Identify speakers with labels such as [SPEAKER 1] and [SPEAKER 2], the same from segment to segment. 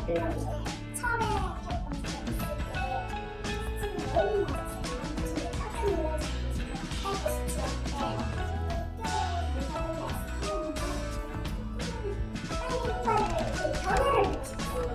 [SPEAKER 1] 네.
[SPEAKER 2] 처음에 너무 깜짝 놀라서 하고 싶지 않은데 변화를 느꼈습니다.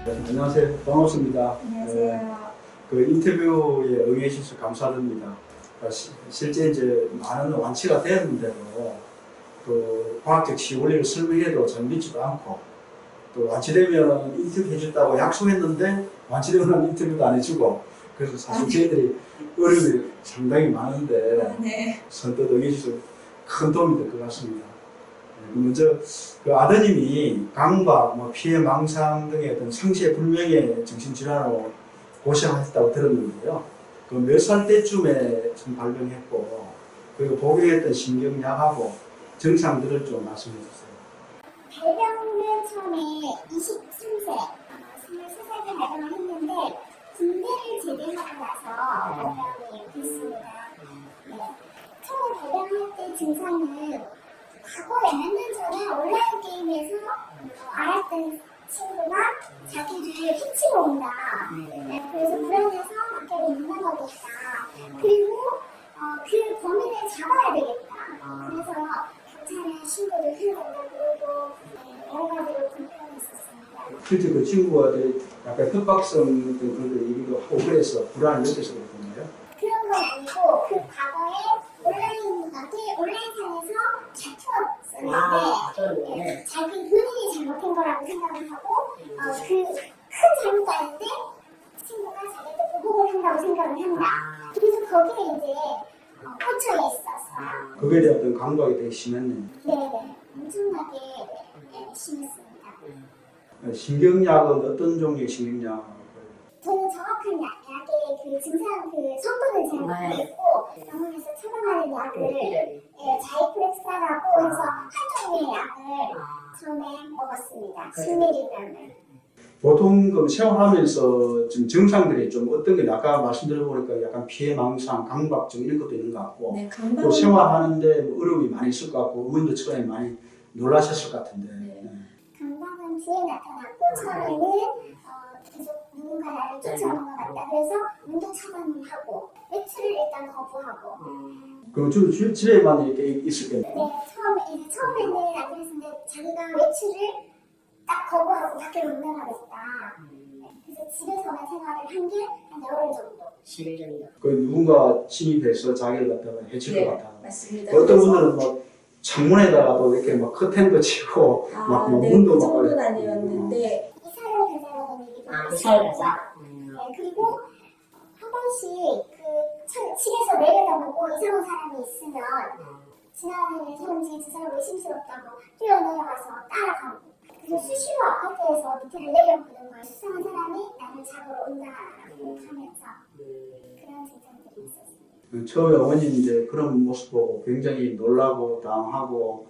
[SPEAKER 3] 안녕하세요. 반갑습니다.
[SPEAKER 4] 안녕하세요.
[SPEAKER 3] 그 인터뷰에 응해 주셔서 감사드립니다. 실제 이제 많은 완치가 되었는데도 또 과학적 시원리를 설명해도 잘 믿지도 않고 또 완치되면 인터뷰 해줬다고 약속했는데 완치되고 나면 인터뷰도 안 해주고 그래서 사실 저희들이 어려움이 상당히 많은데
[SPEAKER 4] 네.
[SPEAKER 3] 선뜻 응해 주셔서 큰 도움이 될 것 같습니다. 먼저 그 아드님이 강박, 피해 망상 등의 어떤 상세 불명의 정신질환으로 고생하셨다고 들었는데요. 그 몇 살 때쯤에 좀 발병했고, 그리고 복용했던 신경약하고 증상들을 좀 말씀해 주세요.
[SPEAKER 2] 발병은 처음에 23세, 23살 때 발병을 했는데 군대를 제대하고 나서 발병이 됐습니다. 네. 처음에 발병할 때 증상은 과거에 몇 년 전에 온라인 게임에서 알았던 친구가 자기를 해치러 온다. 네, 그래서 불안해서 밖에 못 나가겠다. 그리고 그 범인을 잡아야 되겠다. 그래서 경찰에 신고를 해야 된다 그러고 여러 가지로 불편했었습니다.
[SPEAKER 3] 실제 그 친구가 약간 협박성 그런 얘기도 하고 그래서 불안을 느껴서 그렇군요.
[SPEAKER 2] 그런 건 아니고 그 과거에 온라인상에서 다투었었는데 자기 본인이 잘못한 거라고 생각을 하고 그 큰 잘못도 아닌데 친구가 자기한테 보복을 한다고 생각을 한다. 그래서 거기에 이제 꽂혀 있었어요.
[SPEAKER 3] 그거에 대한 어떤 강박이 되게 심했네요.
[SPEAKER 2] 네네, 엄청나게 심했습니다.
[SPEAKER 3] 신경약은 어떤 종류의 신경약?
[SPEAKER 2] 저는 정확한 약의 그 증상, 그 성분을 잘 모르겠고 병원에서 처방하는 약을 자이플렉스라고 해서 한 종류의 약을 처음에 먹었습니다. 10mg을.
[SPEAKER 3] 보통 그 생활하면서 지금 증상들이 좀 어떤 게 아까 말씀드려보니까 약간 피해 망상, 강박증 이런 것도 있는 것 같고
[SPEAKER 4] 네,
[SPEAKER 3] 또
[SPEAKER 4] 강박은
[SPEAKER 3] 생활하는데 뭐 어려움이 많이 있을 것 같고 어머님도 처음에 많이 놀라셨을 것 같은데
[SPEAKER 2] 강박은 뒤에 나타났고 처음에는 계속 누군가 나를 쫓아오는 것 같다. 그래서 문도 차단을 하고 외출을 일단 거부하고.
[SPEAKER 3] 그럼 주로 집에만 이렇게 있었겠네요.
[SPEAKER 2] 네, 처음에는 안 그랬는데 자기가 외출을 딱 거부하고 밖에 못 나가겠다. 그래서 집에서만 생활을 한 게 한 열흘 정도.
[SPEAKER 1] 10일 정도.
[SPEAKER 3] 그 누군가 침입해서 자기를 갖다가 해칠
[SPEAKER 4] 네,
[SPEAKER 3] 것 같아.
[SPEAKER 4] 맞습니다.
[SPEAKER 3] 어떤
[SPEAKER 4] 그래서-
[SPEAKER 3] 분들은 뭐 창문에다가도 이렇게 막 커튼도 치고 막
[SPEAKER 4] 네,
[SPEAKER 3] 문도
[SPEAKER 4] 그
[SPEAKER 3] 막
[SPEAKER 4] 정도는 아니었는데
[SPEAKER 2] 이사를 가자라는 얘기도
[SPEAKER 1] 이사를 가자?
[SPEAKER 2] 네, 그리고 한 번씩 그 집에서 내려다보고 이상한 사람이 있으면 지나가는 사람이 저 사람 의심스럽다고 뛰어내려가서 따라가고. 그래서 수시로 아파트에서 밑에를 내려보는 거예요. 수상한 사람이 나를 잡으러 온다라고 하면서 그런 증상들이 있었어요.
[SPEAKER 3] 처음에 어머님이 이제 그런 모습 보고 굉장히 놀라고 당하고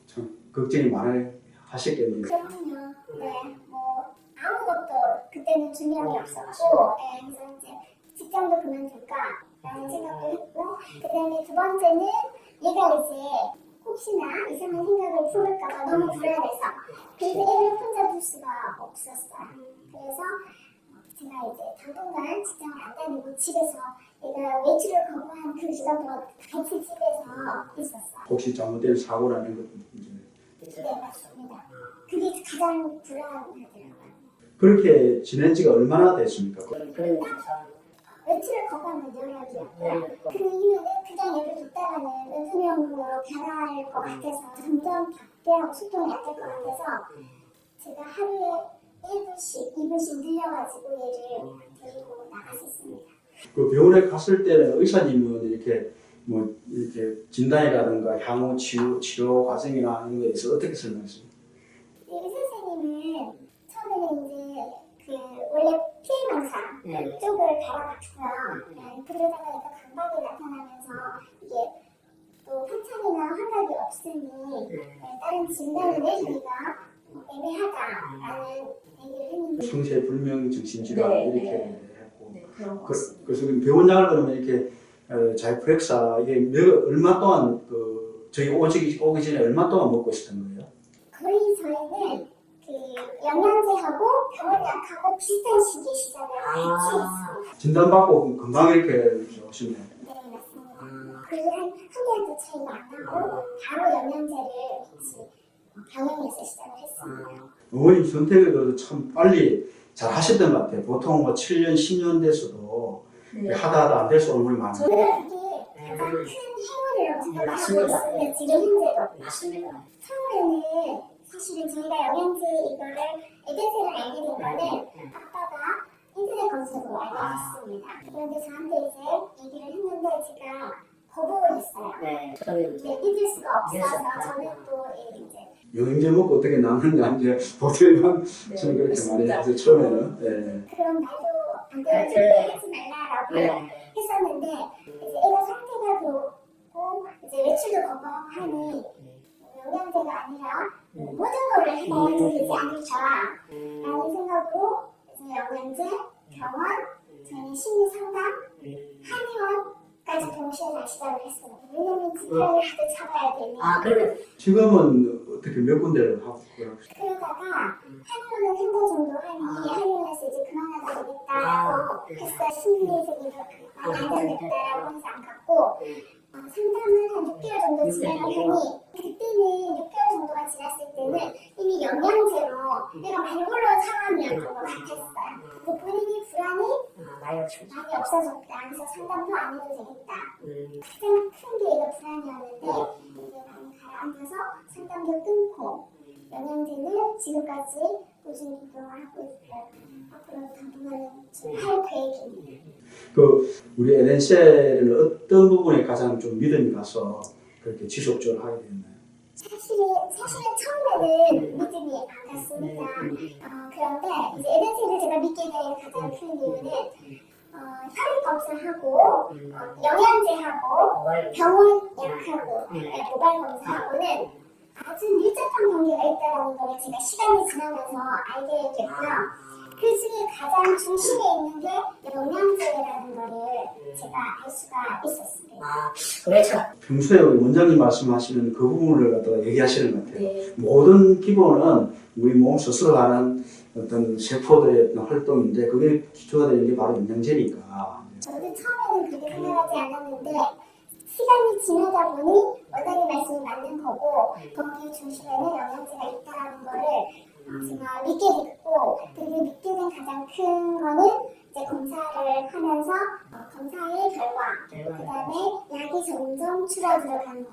[SPEAKER 3] 참 걱정이 많이 하셨겠네요.
[SPEAKER 2] 그럼요. 네, 뭐 아무것도 그때는 준비한 게 없었고, 그래서 이제 직장도 그만둘까 라는 생각도 했고, 그다음에 두 번째는 얘가 이제 혹시나 이상한 생각을 품을까봐 너무 불안해서 그래서 애를 혼자 둘 수가 없었어요. 그래서 제가 이제 당분간 직장을 안 다니고 집에서 얘가 외출을 거부한 그 기간 동안 같이 집에서 있었어요.
[SPEAKER 3] 혹시 잘못된 사고라는 것 이제
[SPEAKER 2] 네, 맞습니다. 그게 가장 불안하더라고요.
[SPEAKER 3] 그렇게 지낸 지가 얼마나 됐습니까?
[SPEAKER 1] 그러면서
[SPEAKER 2] 외출을 거부하는 연락이었고요. 그 이후에는 그냥 얘를 뒀다가는 은둔형으로 변할 것 같아서 점점 박대하고 소통이 안 될 것 같아서 제가 하루에 1분씩, 2분씩 늘려가지고 얘를 데리고 나갔었습니다.
[SPEAKER 3] 그 병원에 갔을 때는 의사님은 이렇게 뭐 이렇게 진단이라든가 향후 치료 과정이나 이런 거에 대해서 어떻게 설명했습니까?
[SPEAKER 2] 의사 선생님은 처음에는 이제 그 원래 피해망사 쪽을 갈아봤고요. 그러다가 약간 강박이 나타나면서 이게 또 환청이나 환각이 없으니 다른 진단을 내리기가 애매하다라는 얘기를 했는데
[SPEAKER 3] 성체불명 정신질환
[SPEAKER 4] 네,
[SPEAKER 3] 이렇게
[SPEAKER 4] 네.
[SPEAKER 3] 했고
[SPEAKER 4] 네, 그런 것 같습니다.
[SPEAKER 3] 그래서 병원약을 그러면 이렇게 자이프렉사 이게 얼마 동안 그 저희 오기 전에 얼마 동안 먹고 있었던 거예요?
[SPEAKER 2] 거의 저희는 그 영양제하고 병원약하고 비슷한 시기에 시작을 같이 했습니다.
[SPEAKER 3] 진단받고 금방 이렇게 오셨네요.
[SPEAKER 2] 네, 맞습니다. 그리고 한 달도 차이가 안 나고 바로 영양제를 같이 병원에서 시작을 했습니다.
[SPEAKER 3] 어머님 선택을 참 빨리 잘 하셨던 것 같아요. 보통 뭐 7년, 10년 돼서도
[SPEAKER 4] 네.
[SPEAKER 3] 하다 안 돼서 얼마나 많아요.
[SPEAKER 2] 저는 이게 가장 큰 행운이라고 생각하고 있습니다. 지금 현재도.
[SPEAKER 1] 맞습니다.
[SPEAKER 2] 처음에는 사실은 저희가 영양제 이거를 에덴세를 알게 된 거는 아빠가 인터넷 검색으로 알게 됐습니다. 그런데 저한테 이제 얘기를 했는데 제가 거부를 했어요.
[SPEAKER 1] 네, 저는
[SPEAKER 2] 네, 믿을 수가 없어서 저는 또 이제
[SPEAKER 3] 영양제 먹고 어떻게 남느냐 이제 보통만
[SPEAKER 4] 네,
[SPEAKER 3] 저는 그렇게 많이
[SPEAKER 4] 맞습니다.
[SPEAKER 3] 해서 처음에는 네.
[SPEAKER 2] 그럼 나도 안 되는 소리 하지 말라라고
[SPEAKER 1] 네.
[SPEAKER 2] 했었는데 이제 애가 상태가 그렇고 이제 외출도 거부하니 영양제가 아니라 모든 거를 해봐야 되지 않을까 라는 생각으로 이제 영양제, 병원, 저희는 심리 상담, 한의원까지 동시에 다 시작을 했어요. 왜냐면 지폐를 하도 잡아야 되니.
[SPEAKER 1] 그러면
[SPEAKER 3] 지금은 어떻게 몇 군데를 하고 그러세요?
[SPEAKER 2] 그러다가 한의원은 한 달 정도 하니 한의원에서 이제 그만하자 되겠다라고 했어요. 심리적으로 안 되겠다라고 해서 안 갔고 상담을 한 6개월 정도 진행을 하니 그때는 6개월 정도가 지났을 때는 이미 영양제로 내가 많이 올라온 상황이었던 것 같았어요. 그 본인이 불안이
[SPEAKER 1] 많이 없습니다.
[SPEAKER 2] 많이 없어졌다. 그래서 상담도 안 해도 되겠다. 가장 큰 게 얘가 불안이었는데 이제 많이 가라앉아서 상담도 끊고 영양제는 지금까지 꾸준히 이용하고 있고 앞으로 당분간은 할 계획입니다.
[SPEAKER 3] 그 우리 에덴셀은 어떤 부분에 가장 좀 믿음이 가서 그렇게 지속적으로 하게 됐나요?
[SPEAKER 2] 사실은 처음에는 믿음이 안 갔습니다. 그런데 이제 에덴셀을 제가 믿게 된 가장 큰 이유는 혈액 검사하고 영양제하고 병원 약하고 모발 검사하고는 아주 밀접한 관계가 있다는 걸 제가 시간이 지나면서 알게 됐고요. 그 중에 가장 중심에 있는 게 영양제라는 거를 제가 알 수가 있었습니다.
[SPEAKER 1] 그렇죠.
[SPEAKER 3] 평소에 우리 원장님 말씀하시는 그 부분을 갖다가 얘기하시는 것 같아요.
[SPEAKER 4] 네.
[SPEAKER 3] 모든 기본은 우리 몸 스스로 하는 어떤 세포들의 어떤 활동인데 그게 기초가 되는 게 바로 영양제니까.
[SPEAKER 2] 저도 처음에는 그렇게 생각하지 않았는데 시간이 지나다 보니 원장님 말씀이 맞는 거고 거기 중심에는 영양제가 있다는 거를 제가 믿게 됐고 그리고 믿게 된 가장 큰 거는 이제 검사를 하면서 검사의 결과 그 다음에 약이 점점 줄어들어가는 거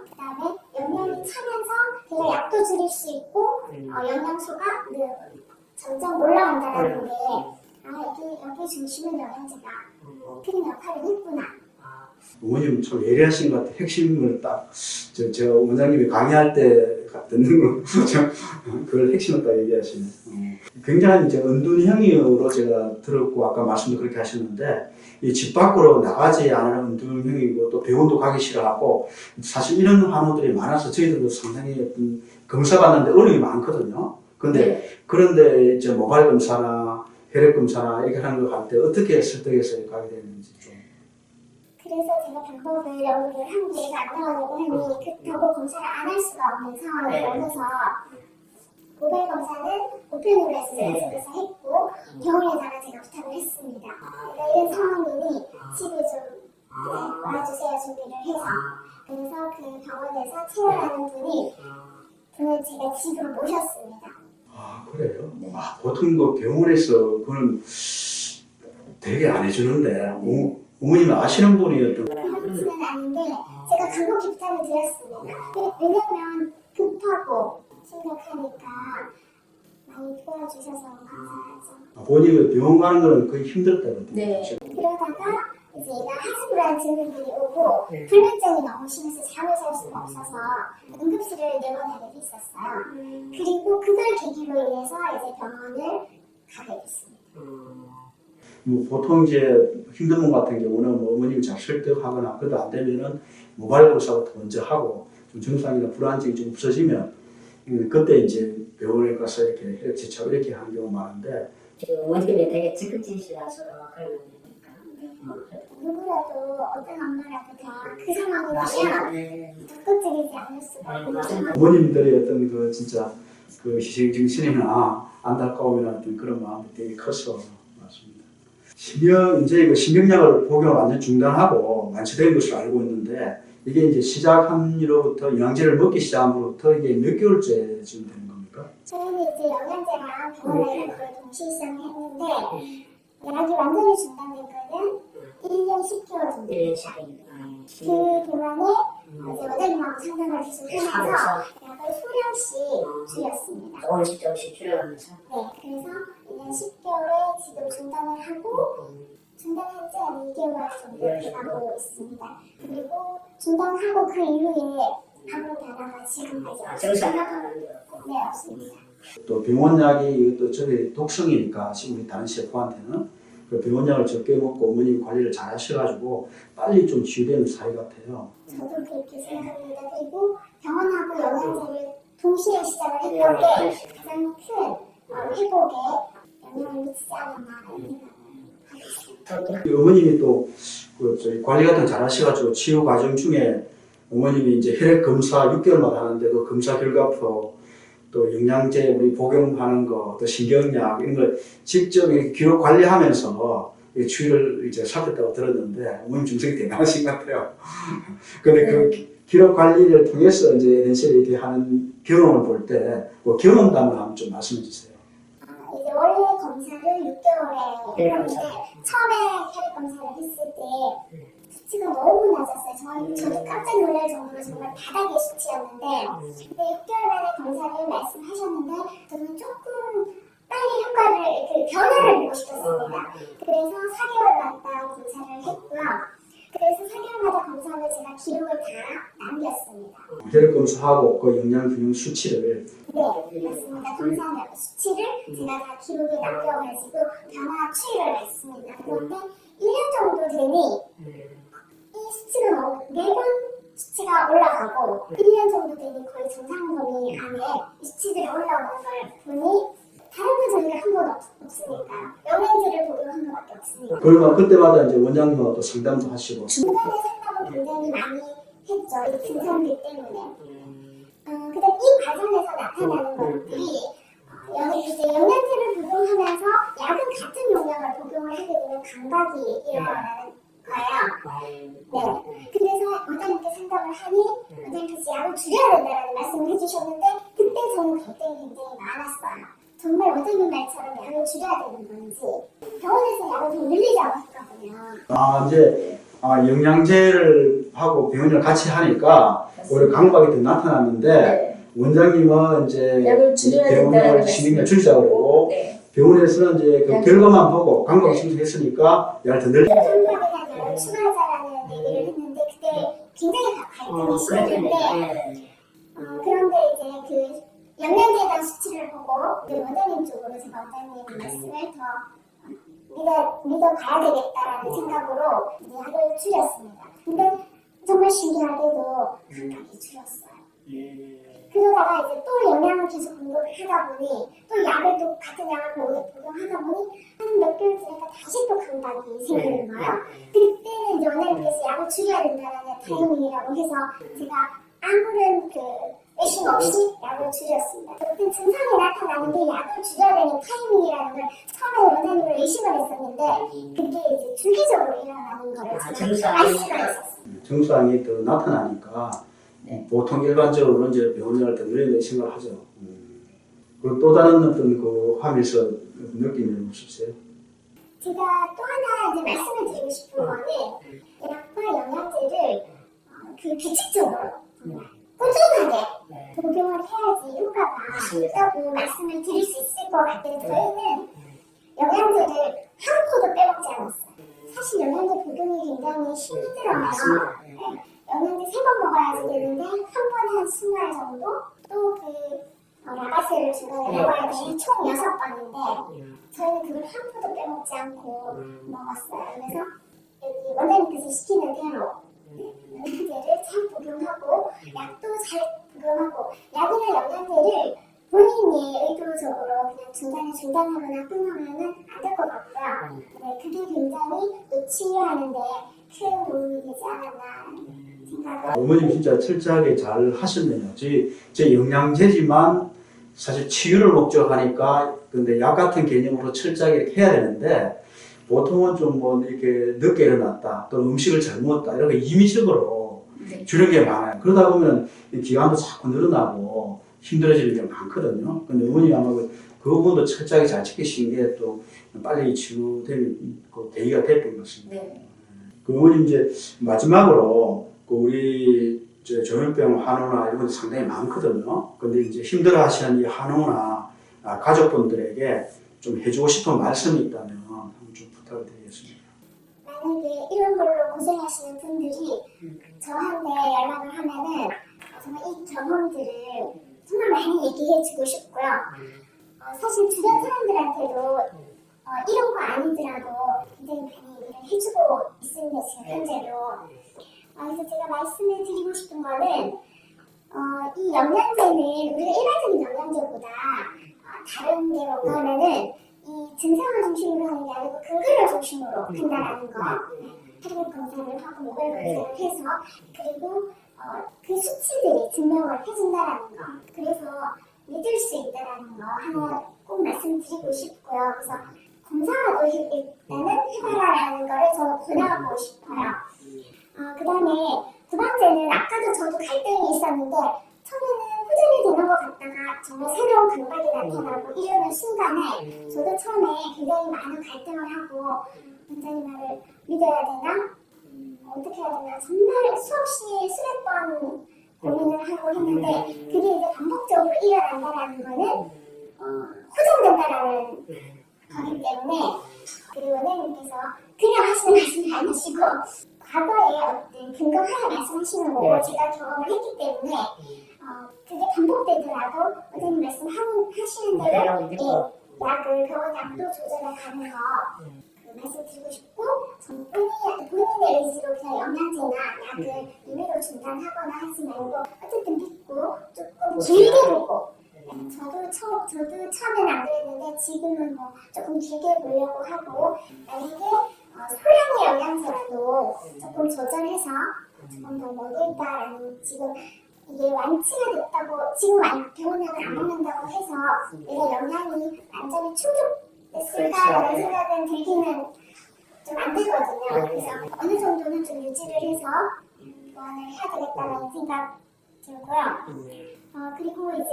[SPEAKER 2] 그 다음에 영양이 차면서 제가 약도 줄일 수 있고 영양소가 점점 올라온다는 게 여기 중심은 영양제가 큰 역할을 했구나.
[SPEAKER 3] 어머님 참 예리하신 것 같아요. 핵심을 딱 저 원장님이 강의할 때 듣는 거 그걸 핵심을 딱 얘기하시네. 굉장히 이제 은둔형으로 제가 들었고 아까 말씀도 그렇게 하셨는데 이 집 밖으로 나가지 않는 은둔형이고 또 병원도 가기 싫어하고 사실 이런 환우들이 많아서 저희들도 상당히 어떤 검사 받는데 어려움이 많거든요. 그런데 이제 모발 검사나 혈액 검사나 이렇게 하는 거 할 때 어떻게 설득해서 가게 되는지 좀.
[SPEAKER 2] 그래서 제가 방법을 연구를 한 게 안 나오려고 하니 그렇다고 검사를 안 할 수가 없는 상황이 오면서 모발 검사는 오펜으로 해서 했고 병원에다가 제가 부탁을 했습니다. 그러니까 이런 상황이니 집에 좀 와주세요 준비를 해서 그래서 그 병원에서 체험하는 분을 제가 집으로 모셨습니다.
[SPEAKER 3] 아 그래요?
[SPEAKER 4] 네.
[SPEAKER 3] 보통 그 병원에서 그건 되게 안 해주는데 어머님이 아시는 분이었던
[SPEAKER 2] 그렇지는 않은데 제가 간곡히 부탁을 드렸습니다. 왜냐면 급하고 심각하니까 많이 도와주셔서 감사하죠.
[SPEAKER 3] 본인이 병원 가는 거는 거의 힘들다거든요.
[SPEAKER 4] 네.
[SPEAKER 2] 그러다가 이제 얘가 하수불안 증후군이 오고 불면증이 너무 심해서 잠을 잘 수가 없어서 응급실을 4번 했었어요. 그리고 그걸 계기로 인해서 이제 병원을 가게 됐습니다.
[SPEAKER 3] 뭐 보통 이제 힘든 분 같은 경우는 뭐 어머님이 잘 설득하거나 그래도 안 되면은 모발골사부터 먼저 하고 좀 증상이나 불안증이 좀 없어지면 그때 이제 병원에 가서 이렇게 혈액 채취하고 이렇게 하는 경우가 많은데
[SPEAKER 1] 어머님이 되게 적극적이시라서 그런 겁니까?
[SPEAKER 2] 누구라도 어떤 엄마라도 다 그 상황이라면 적극적이지 않을 수가 없죠.
[SPEAKER 3] 어머님들의 어떤 그 진짜 그 희생 정신이나 안타까움이나 어떤 그런 마음이 되게 커서 맞습니다. 이제 그 신경약을 복용을 완전 중단하고 완치된 것으로 알고 있는데 이게 이제 시작한 이로부터 영양제를 먹기 시작함으로부터 이게 몇 개월째쯤 되는 겁니까?
[SPEAKER 2] 저희는 이제 영양제랑 병원에 거의 동시 시작했는데 약이 완전히 중단된 거는 1년 10개월 정도 됐어요. 그 동안에 이제 원장님하고 상담을 계속 하면서 약을 소량씩 줄였습니다.
[SPEAKER 1] 조금씩 줄여가면서.
[SPEAKER 2] 네, 그래서 1년 10개월에 지금 중단을 하고 중단한 지 한 2개월 정도 돼가고 있습니다. 그리고 중단하고 그 이후에 아무 변화가 지금까지
[SPEAKER 1] 정상
[SPEAKER 2] 없습니다.
[SPEAKER 1] 나타나는 게 없고.
[SPEAKER 2] 네, 없습니다.
[SPEAKER 3] 또 병원약이 이것도 저게 독성이니까 지금 우리 다른 셰프한테는 그 병원약을 적게 먹고 어머님 관리를 잘 하셔가지고 빨리 좀 치유되는 사이 같아요.
[SPEAKER 2] 저도 그렇게 생각합니다. 그리고 병원하고 영양제를 동시에 시작을 했던 게 가장 큰 회복에 영향을 미치지 않았나 하는 생각을 하고 있습니다.
[SPEAKER 3] 어머님이 또그 저희 관리 같은 거 잘 하셔가지고 치유 과정 중에 어머님이 이제 혈액 검사 6개월마다 하는데도 검사 결과표 또 영양제 우리 복용하는 거, 또 신경약 이런 걸 직접 이렇게 기록 관리하면서 이 추위를 이제 살폈다고 들었는데 어머님 증상이 대단하신 것 같아요. 근데 그 기록 관리를 통해서 이제 NC를 이렇게 하는 경험을 볼 때 그 경험담을 한번 좀 말씀해 주세요.
[SPEAKER 2] 이제 원래 검사를 6개월에 했는데 처음에 혈액 검사를 했을 때 수치가 너무 낮았어요. 저도 깜짝 놀랄 정도로 정말 바닥의 수치였는데 근데 6개월 만에 검사를 말씀하셨는데 저는 조금 빨리 효과를 변화를 보고 싶었습니다. 그래서 4개월마다 검사를 했고요. 그래서 4개월마다 검사를 제가 기록을 다 남겼습니다.
[SPEAKER 3] 혈액 검사하고 그 영양 균형 수치를
[SPEAKER 2] 네, 맞습니다. 검사 수치를 제가 다 기록에 남겨가지고 변화 추이를 봤습니다. 그런데 1년 정도 되니 이 수치가 너무 매번 수치가 올라가고 1년 정도 되니 거의 정상 범위 안에 이 수치들이 올라오는 걸 보니 다른 건 저희가 한 번 없으니까 영양제를 복용한 것밖에 없으니까
[SPEAKER 3] 그러면 그때마다 이제 원장님하고 또 상담도 하시고
[SPEAKER 2] 중간에 상담을 굉장히 많이 했죠. 이 증상들 때문에. 그다음 이 과정에서 나타나는 것들이 이제 영양제를 복용하면서 약은 같은 용량을 복용을 하게 되면 감각이 일어나는 거예요. 네. 그래서 원장님께 상담을 하니 원장님께서 약을 줄여야 된다는 말씀을 해주셨는데 그때 저는 갈등이 굉장히 많았어요. 정말 원장님 말처럼 약을 줄여야 되는 건지 병원에서 약을 좀 늘리자고 했거든요.
[SPEAKER 3] 이제 영양제를 하고 병원을 같이 하니까 오히려 감각이 더 나타났는데
[SPEAKER 4] 네.
[SPEAKER 3] 원장님은 이제
[SPEAKER 4] 약을 줄여야 된다는
[SPEAKER 3] 병원을 신경을 줄이자고 그러고
[SPEAKER 4] 네.
[SPEAKER 3] 병원에서는 이제 그
[SPEAKER 4] 약-
[SPEAKER 3] 결과만 보고 감각을 생성했으니까 약을 더 늘리
[SPEAKER 2] 감각에 약을 추가하자라는 얘기를 했는데 그때 굉장히 갈등이 심했는데 그런데 이제 그 영양제에 대한 수치를 보고 그 원장님 쪽으로 제가 원장님 말씀을 더 믿어봐야 되겠다라는 생각으로 이제 약을 줄였습니다. 근데 정말 신기하게도 감각이 줄었어요. 그러다가 이제 또 영양을 계속 공급을 하다 보니 또 약을 또 같은 약을 복용하다 보니 한 몇 개월 지나니까 다시 또 감각이 생기는 거예요. 그때는 이제 원장님께서 약을 줄여야 된다는 타이밍이라고 해서 제가 아무런 의심 없이 약을 줄였습니다. 그때 증상이 나타나는 게 약을 줄여야 되는 타이밍이라는 걸 처음에 원장님을 의심을 했었는데 그게 이제 주기적으로 일어나는 거를 제가 알 수가 있었어요.
[SPEAKER 3] 증상이 더 나타나니까 보통 일반적으로는 이제 병원을 더 늘리는 생각을 하죠. 그리고 또 다른 어떤 그 하면서 느낌이 없으세요?
[SPEAKER 2] 제가 또 하나 이제 말씀을 드리고 싶은 거는 약과 영양제를 규칙적으로 꼭 꾸준하게
[SPEAKER 1] 네.
[SPEAKER 2] 복용을 해야지 효과가
[SPEAKER 1] 맞습니다.
[SPEAKER 2] 있다고 말씀을 드릴 수 있을 것 같아요. 저희는 영양제를 한 포도 빼먹지 않았어요. 사실 영양제 복용이 굉장히 힘들어요.
[SPEAKER 1] 맞습니다. 네.
[SPEAKER 2] 네. 영양제 3번 먹어야지 되는데 한 번에 한 20알 정도? 또 그 라바세를 중간에
[SPEAKER 1] 네.
[SPEAKER 2] 먹어야 되니 총 6번인데
[SPEAKER 1] 음.
[SPEAKER 2] 저희는 그걸 한 포도 빼먹지 않고 먹었어요. 그래서 여기 원장님께서 시키는 대로 영양제를 잘 복용하고 약도 잘 복용하고 약이나 영양제를 본인이 의도적으로 그냥 중간에 중단하거나 끊으면은 안 될 것 같고요. 네, 그게 굉장히 또 치유하는데 큰 도움이 되지 않았나 생각을.
[SPEAKER 3] 어머님 진짜 철저하게 잘 하셨네요. 제 영양제지만 사실 치유를 목적하니까 근데 약 같은 개념으로 철저하게 이렇게 해야 되는데 보통은 좀 뭐 이렇게 늦게 일어났다 또는 음식을 잘 먹었다 이런 거 임의적으로
[SPEAKER 1] 네.
[SPEAKER 3] 주는 게 많아요. 그러다 보면 이 기간도 자꾸 늘어나고 힘들어지는 게 많거든요. 근데 어머니 아마 그 부분도 철저하게 잘 지키신 게 또 빨리 치유되는 그 계기가 됐던 것 같습니다.
[SPEAKER 1] 네.
[SPEAKER 3] 그 어머님 이제 마지막으로 그 우리 조현병 한우나 이런 것도 상당히 많거든요. 근데 이제 힘들어하시는 이 한우나 가족분들에게 좀 해주고 싶은 말씀이 있다면 한번 좀 부탁을 드리겠습니다.
[SPEAKER 2] 만약에 이런 걸로 고생하시는 분들이 저한테 연락을 하면은 정말 이 경험들을 정말 많이 얘기해주고 싶고요. 사실 주변 사람들한테도 이런 거 아니더라도 굉장히 많이 얘기를 해주고 있습니다. 지금 현재도. 그래서 제가 말씀을 드리고 싶은 거는 이 영양제는 우리가 일반적인 영양제보다 다른 게 뭔가면은 이 증상을 중심으로 하는 게 아니고 근거를 중심으로 한다라는 거. 혈액 검사를 하고 목을 검사를 해서 그리고 그 수치들이 증명을 해준다라는 거. 그래서 믿을 수 있다라는 거 하나 꼭 말씀드리고 싶고요. 그래서 검사라도 일단은 해봐라라는 거를 저는 권하고 싶어요. 그 다음에 두 번째는 아까도 저도 갈등이 있었는데 처음에는 호전이 되는 것 같다가 정말 새로운 강박이 나타나고 이러는 순간에 저도 처음에 굉장히 많은 갈등을 하고 원장님 말을 믿어야 되나? 어떻게 해야 되나? 정말 수없이 수백 번 고민을 하고 했는데 그게 이제 반복적으로 일어난다라는 거는 호전된다라는 거기 때문에 그리고 원장님께서 그냥 하시는 말씀이 아니시고 과거에 어떤 근거하에 말씀하시는 거고 제가 경험을 했기 때문에 그게 반복되더라도 원장님 말씀하시는 대로 약을 병원 약도 조절해 가는 거 말씀드리고 싶고 본인의 의지로 그냥 영양제나 약을 임의로 중단하거나 하지 말고 어쨌든 믿고 조금 길게 보고 저도 처음엔 안 그랬는데 지금은 뭐 조금 길게 보려고 하고 만약에 소량의 영양제라도 조금 조절해서 조금 더 먹을까라는 지금 이게 완치가 됐다고 지금 병원약을 안 먹는다고 해서 내가 영양이 완전히 충족됐을까 이런 생각은 들기는 좀 안 되거든요. 그래서 어느 정도는 좀 유지를 해서 보완을 해야 되겠다는 생각 들고요. 그리고 이제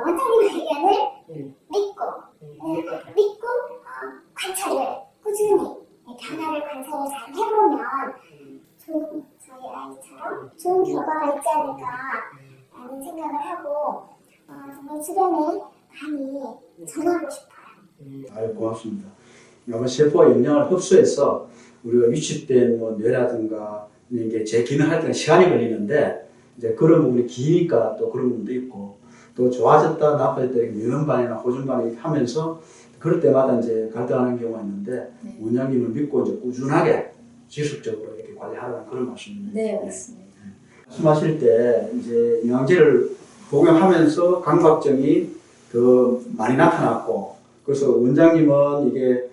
[SPEAKER 2] 원장님 의견을 믿고 관찰을 꾸준히 변화를 관찰을 잘 해보면 저희 아이처럼 좋은 결과가 있지 않을까라는 생각을 하고 정말 주변에 많이 전하고 싶어요.
[SPEAKER 3] 아유, 고맙습니다. 아마 세포가 영양을 흡수해서 우리가 위축된 뭐 뇌라든가 이게 재기능할 때는 시간이 걸리는데 이제 그런 부분이 기니까 또 그런 부분도 있고 또 좋아졌다 나빠졌다 유연반이나 호전반이 하면서 그럴 때마다 이제 갈등하는 경우가 있는데 원장님을 믿고 이제 꾸준하게 지속적으로 이렇게 관리하라는 그런 말씀입니다.
[SPEAKER 4] 네, 맞습니다.
[SPEAKER 3] 말씀하실 때 이제 영양제를 복용하면서 감각증이 더 많이 나타났고 그래서 원장님은 이게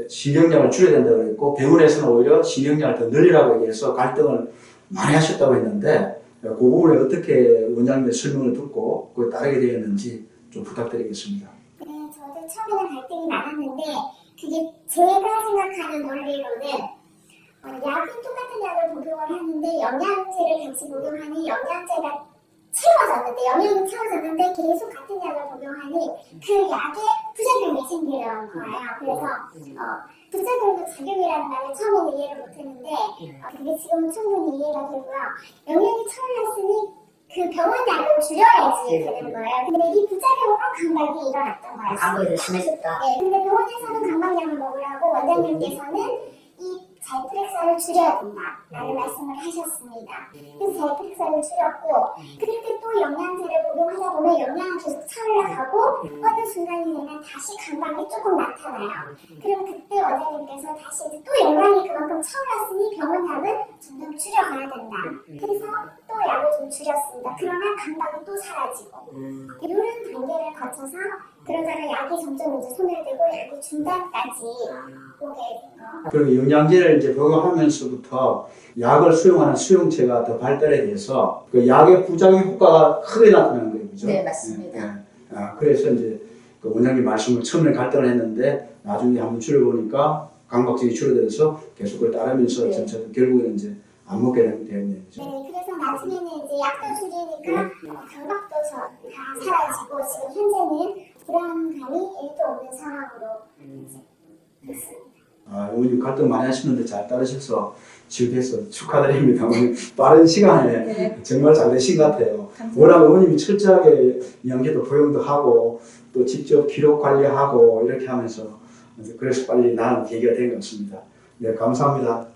[SPEAKER 3] 신경량을 줄여야 된다고 그랬고 병원에서는 오히려 신경량을 더 늘리라고 얘기해서 갈등을 많이 하셨다고 했는데 그 부분에 어떻게 원장님의 설명을 듣고 그에 따르게 되었는지 좀 부탁드리겠습니다.
[SPEAKER 2] 네, 저도 처음에는 갈등이 많았는데 그게 제가 생각하는 논리로는 약은 똑같은 약을 복용을 하는데 영양제를 같이 복용하니 영양제가 채워졌는데 영양이 채워졌는데 계속 같은 약을 복용하니 그 약에 부작용이 생기는 거예요. 그래서 부작용도 작용이라는 말을 처음에는 이해를 못했는데 그게 지금은 충분히 이해가 되고요. 영양이 차올랐으니 그 병원 약을 줄여야지 되는 거예요. 근데 이 부작용으로 감각이 일어났던 거예요.
[SPEAKER 1] 감각이 더 심해졌다.
[SPEAKER 2] 네, 근데 병원에서는 감각약을 먹으라고 원장님께서는 이 잘프렉사를 줄여야 된다라는 말씀을 하셨습니다. 그래서 잘프렉사를 줄였고 그렇게 또 영양제를 복용하다 보면 영양은 계속 차올라가고 어느 순간이 되면 다시 감각이 조금 나타나요. 그럼 그때 원장님께서 다시 이제 또 영양이 그만큼 차올랐으니 병원 약을 점점 줄여가야 된다. 그래서 또 약을 좀 줄였습니다. 그러나 감각이 또 사라지고 이런 단계를 거쳐서 그러다가 약이 점점 이제 손을 대고 약이 중단까지 오게 된 거.
[SPEAKER 3] 그리고 영양제를 이제 복용하면서부터 약을 수용하는 수용체가 더 발달에 대해서 그 약의 부작용 효과가 크게 나타나는 거예요, 그죠?
[SPEAKER 4] 네, 맞습니다.
[SPEAKER 3] 그래서 이제 그 원장님 말씀을 처음에 갈등을 했는데 나중에 한번 줄여보니까 감각적이 줄어들어서 계속 그걸 따르면서
[SPEAKER 4] 네.
[SPEAKER 3] 점차 결국에는 이제 안 먹게 되는 때문에 그죠?
[SPEAKER 2] 네, 그래서 나중에는 이제 약도 줄이니까 감각도 다 사라지고 지금 현재는 불안감이 1도 없는 상황으로 이제 됐습니다.
[SPEAKER 3] 어머님 갈등 많이 하시는데 잘 따르셔서 지금해서 축하드립니다. 오늘 빠른 시간에
[SPEAKER 4] 네.
[SPEAKER 3] 정말 잘 되신 것 같아요.
[SPEAKER 4] 감사합니다.
[SPEAKER 3] 워낙 어머님이 철저하게 영양제도 복용도 하고 또 직접 기록 관리하고 이렇게 하면서 그래서 빨리 나은 계기가 된 것 같습니다. 네, 감사합니다.